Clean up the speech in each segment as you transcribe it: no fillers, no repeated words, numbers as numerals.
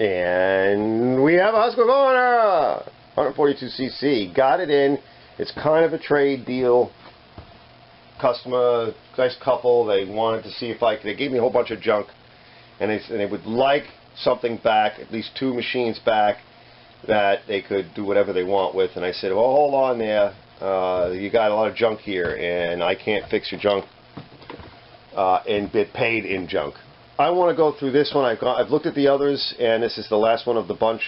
And we have a Husqvarna 142cc. Got it in. It's kind of a trade deal. Customer, nice couple, they wanted to see if they gave me a whole bunch of junk, and they would like something back, at least 2 machines back, that they could do whatever they want with. And I said, well, hold on there. You got a lot of junk here, and I can't fix your junk and get paid in junk. I want to go through this one. I've looked at the others, and this is the last one of the bunch,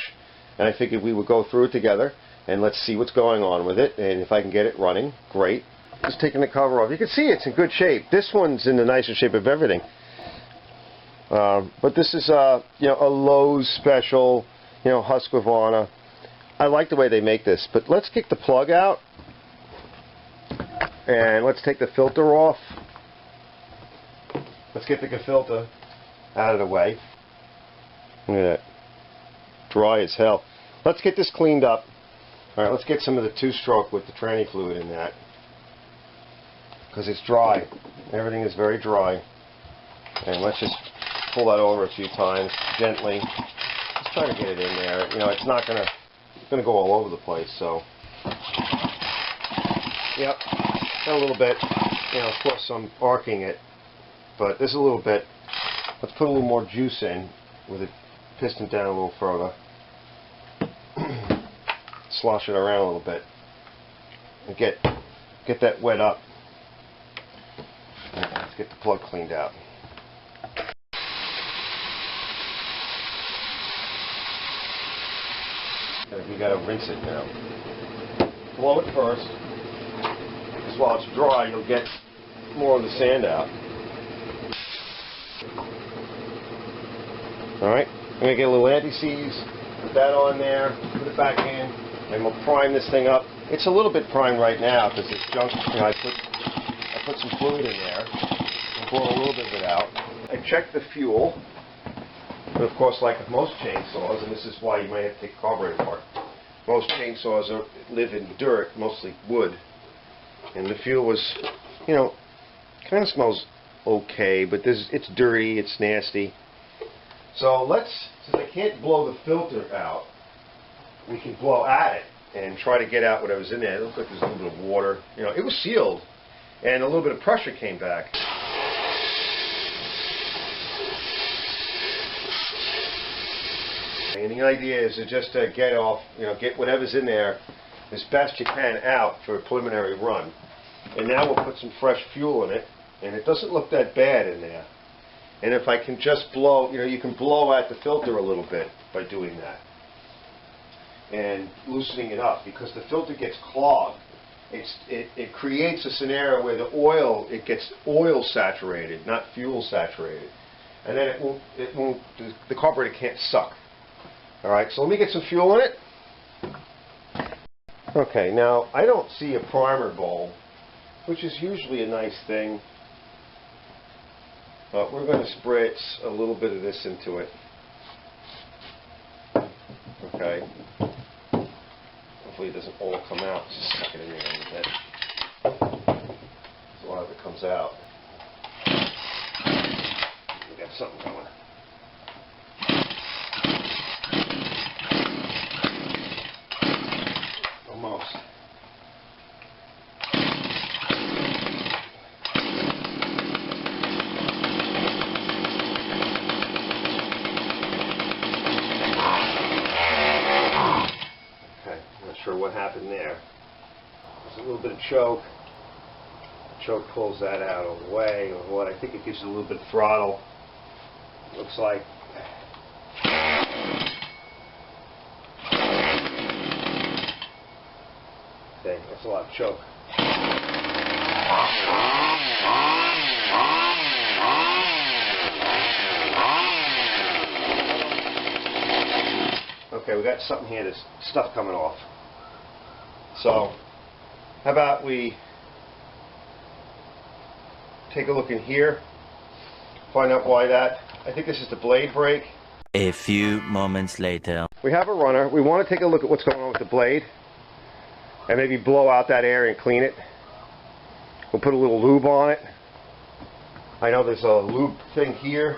and I figured we would go through it together, and let's see what's going on with it, and if I can get it running, great. Just taking the cover off. You can see it's in good shape. This one's in the nicer shape of everything. But this is a Lowe's special, Husqvarna. I like the way they make this. But let's kick the plug out, and let's take the filter off. Let's get the filter out of the way. Look at that. Dry as hell. Let's get this cleaned up. Alright, let's get some of the 2-stroke with the tranny fluid in that. Because it's dry. Everything is very dry. And let's just pull that over a few times gently. Just try to get it in there. It's not gonna go all over the place, so. Yep. Got a little bit. Of course I'm arcing it. But this is a little bit. Let's put a little more juice in with it piston down a little further. Slosh it around a little bit. And get that wet up. Let's get the plug cleaned out. You gotta rinse it now. Blow it first. Because while it's dry, you'll get more of the sand out. Alright, I'm going to get a little anti-seize, put that on there, put it back in, and we'll prime this thing up. It's a little bit primed right now because it's junk. I put some fluid in there, and blow a little bit of it out. I checked the fuel, but of course, like most chainsaws, and this is why you might have to take the carburetor apart, most chainsaws live in dirt, mostly wood, and the fuel was, kind of smells okay, but it's dirty, it's nasty. So since I can't blow the filter out, we can blow at it and try to get out whatever's in there. It looks like there's a little bit of water. It was sealed, and a little bit of pressure came back. And the idea is to just get off, get whatever's in there as best you can out for a preliminary run. And now we'll put some fresh fuel in it, and it doesn't look that bad in there. And if I can just blow, you can blow at the filter a little bit by doing that. And loosening it up, because the filter gets clogged. It creates a scenario where it gets oil saturated, not fuel saturated. And then the carburetor can't suck. Alright, so let me get some fuel in it. Okay, now I don't see a primer bowl, which is usually a nice thing. But we're going to spritz a little bit of this into it. Okay. Hopefully it doesn't all come out. Just suck it in there a little bit. A lot of it comes out. We got something going. Almost. Sure what happened there. There's a little bit of choke. The choke pulls that out of the way, or what? I think it gives it a little bit of throttle. Looks like. Okay, that's a lot of choke. Okay, we got something here, there's stuff coming off. So, how about we take a look in here, find out why that. I think this is the blade brake. A few moments later. We have a runner. We want to take a look at what's going on with the blade and maybe blow out that area and clean it. We'll put a little lube on it. I know there's a lube thing here.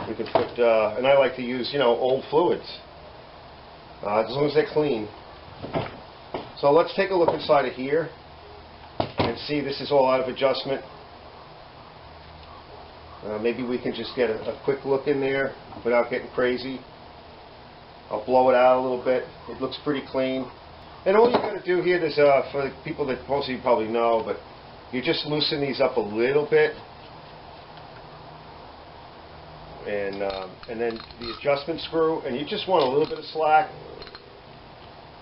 We can put, and I like to use, you know, old fluids, as long as they're clean. So let's take a look inside of here and see this is all out of adjustment. Maybe we can just get a quick look in there without getting crazy. I'll blow it out a little bit. It looks pretty clean. And all you got to do here is, for the people that most of you probably know, but you just loosen these up a little bit. And then the adjustment screw, and you just want a little bit of slack.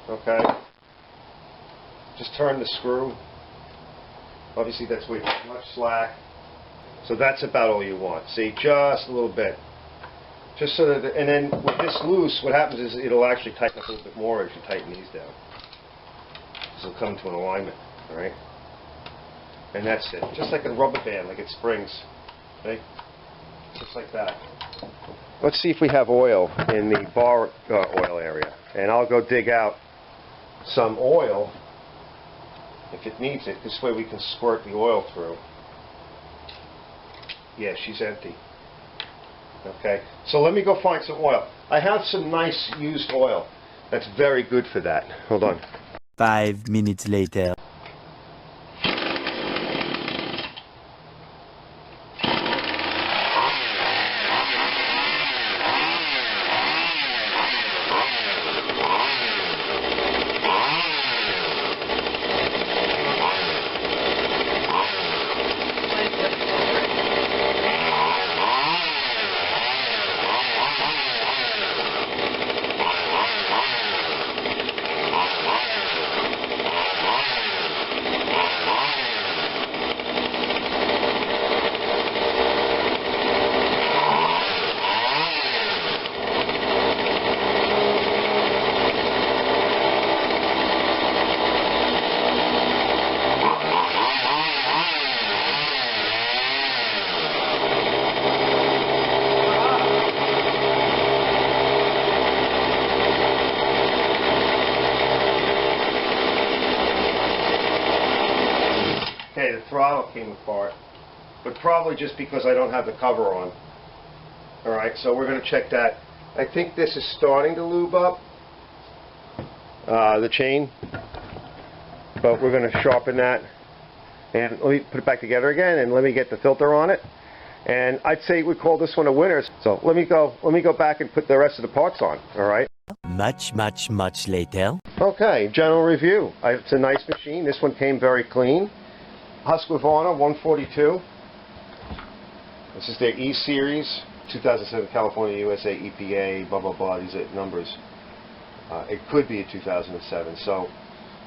Okay. Just turn the screw. Obviously that's way too much slack. So that's about all you want. See, just a little bit. Just so that, and then with this loose, what happens is it'll actually tighten up a little bit more if you tighten these down. So it'll come to an alignment, all right? And that's it. Just like a rubber band, like it springs. Okay? Just like that. Let's see if we have oil in the bar oil area. And I'll go dig out some oil if it needs it. This way we can squirt the oil through. Yeah, she's empty. Okay, so let me go find some oil. I have some nice used oil that's very good for that. Hold on. 5 minutes later. Okay, the throttle came apart, but probably just because I don't have the cover on. Alright, so we're going to check that. I think this is starting to lube up, the chain, but we're going to sharpen that. And let me put it back together again, and let me get the filter on it. And I'd say we call this one a winner. So let me go back and put the rest of the parts on. Alright? Much later. Okay, general review. It's a nice machine. This one came very clean. Husqvarna 142. This is their E-Series, 2007 California, USA, EPA, blah, blah, blah. These are numbers. It could be a 2007. So,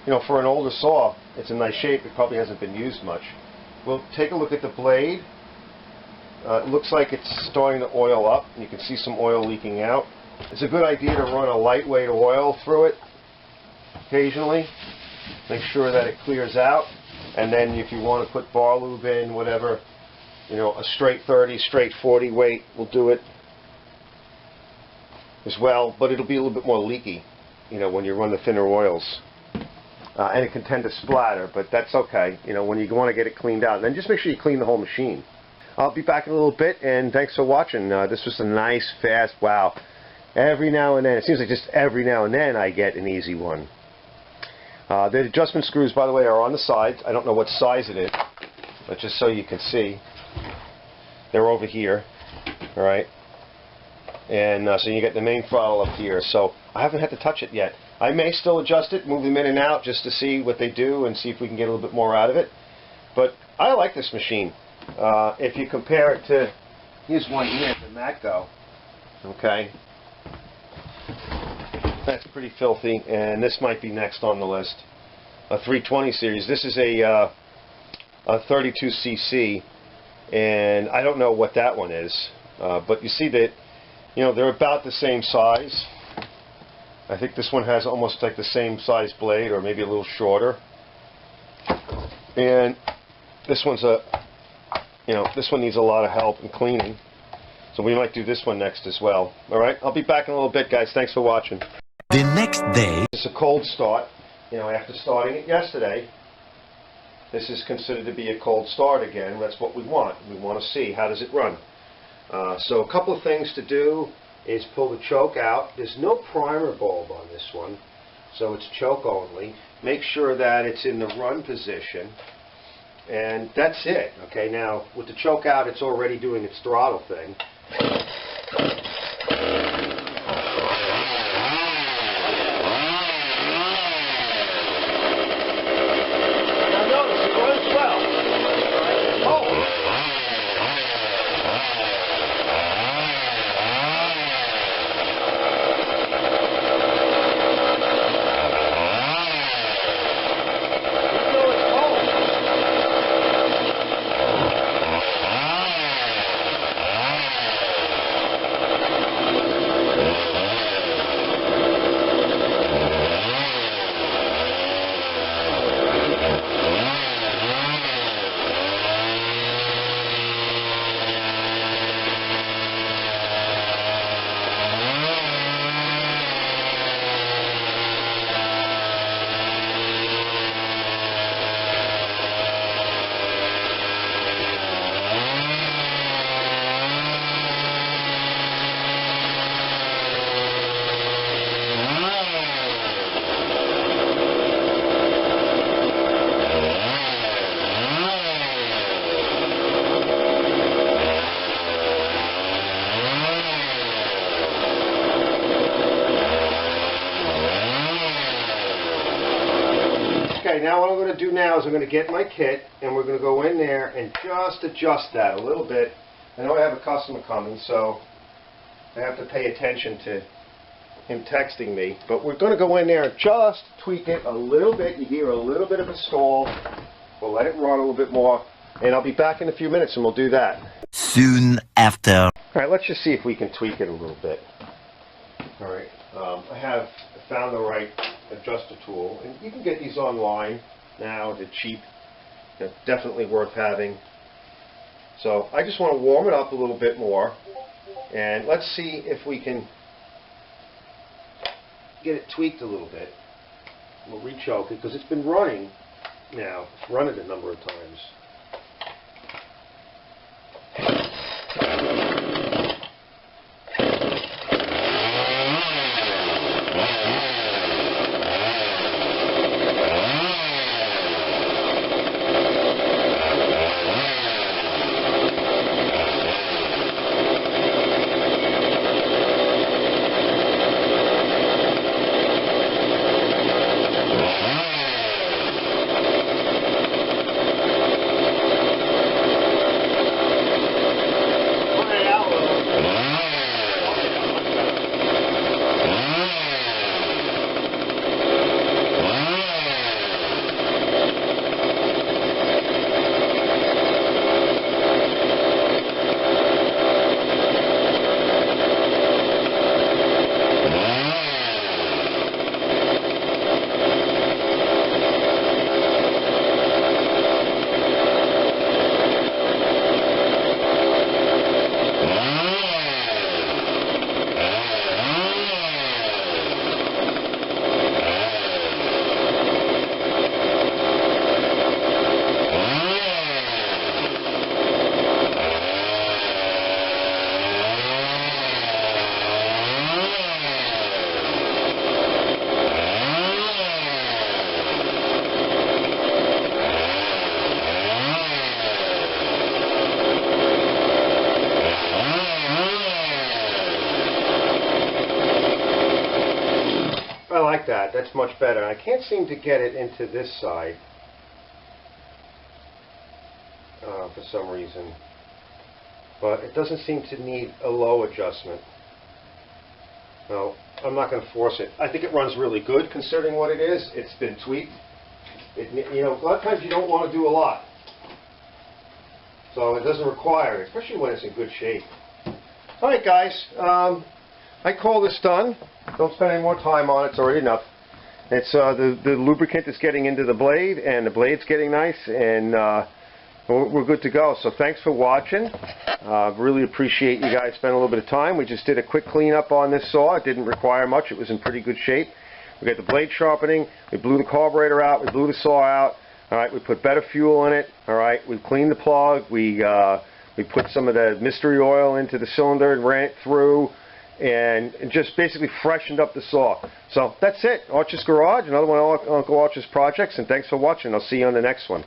you know, for an older saw, it's in nice shape. It probably hasn't been used much. We'll take a look at the blade. It looks like it's starting to oil up. You can see some oil leaking out. It's a good idea to run a lightweight oil through it occasionally. Make sure that it clears out. And then if you want to put bar lube in, whatever, you know, a straight 30, straight 40 weight will do it as well. But it'll be a little bit more leaky, you know, when you run the thinner oils. And it can tend to splatter, but that's okay, you know, when you want to get it cleaned out. And then just make sure you clean the whole machine. I'll be back in a little bit, and thanks for watching. This was a nice, fast, wow. Every now and then, it seems like just every now and then I get an easy one. The adjustment screws, by the way, are on the sides. I don't know what size it is, but just so you can see, they're over here, all right? And so you get the main throttle up here. So I haven't had to touch it yet. I may still adjust it, move them in and out just to see what they do and see if we can get a little bit more out of it. But I like this machine. If you compare it to, here's one here, the Matco, okay? That's pretty filthy, and this might be next on the list. A 320 series. This is a 32cc, and I don't know what that one is, but you see that, you know, they're about the same size. I think this one has almost like the same size blade, or maybe a little shorter. And this one's this one needs a lot of help in cleaning, so we might do this one next as well. All right, I'll be back in a little bit, guys. Thanks for watching. The next day. It's a cold start. You know, after starting it yesterday, this is considered to be a cold start again. That's what we want. We want to see how does it run. So a couple of things to do is pull the choke out. There's no primer bulb on this one, so it's choke only. Make sure that it's in the run position, and that's it. Okay, now with the choke out, it's already doing its throttle thing. Now notice it runs well. Okay, now what I'm going to do now is I'm going to get my kit and we're going to go in there and just adjust that a little bit. I know I have a customer coming, so I have to pay attention to him texting me, but we're going to go in there and just tweak it a little bit. You hear a little bit of a stall. We'll let it run a little bit more, and I'll be back in a few minutes and we'll do that. Soon after. Alright, let's just see if we can tweak it a little bit. Alright, I have found the right adjuster tool, and you can get these online now. They're cheap. They're definitely worth having. So I just want to warm it up a little bit more, and let's see if we can get it tweaked a little bit. We'll re-choke it because it's been running now. It's run it a number of times. I like that. That's much better. I can't seem to get it into this side for some reason. But it doesn't seem to need a low adjustment. No, I'm not going to force it. I think it runs really good considering what it is. It's been tweaked. You know, a lot of times you don't want to do a lot. So it doesn't require it, especially when it's in good shape. Alright guys, I call this done. Don't spend any more time on it. It's already enough. It's the lubricant is getting into the blade, and the blade's getting nice, and we're good to go. So thanks for watching. Really appreciate you guys spending a little bit of time. We just did a quick cleanup on this saw. It didn't require much. It was in pretty good shape. We got the blade sharpening. We blew the carburetor out. We blew the saw out. All right. We put better fuel in it. All right. We cleaned the plug. We We put some of the mystery oil into the cylinder and ran it through, and just basically freshened up the saw. So that's it. Arch's Garage, another one of Uncle Arch's projects, and thanks for watching. I'll see you on the next one.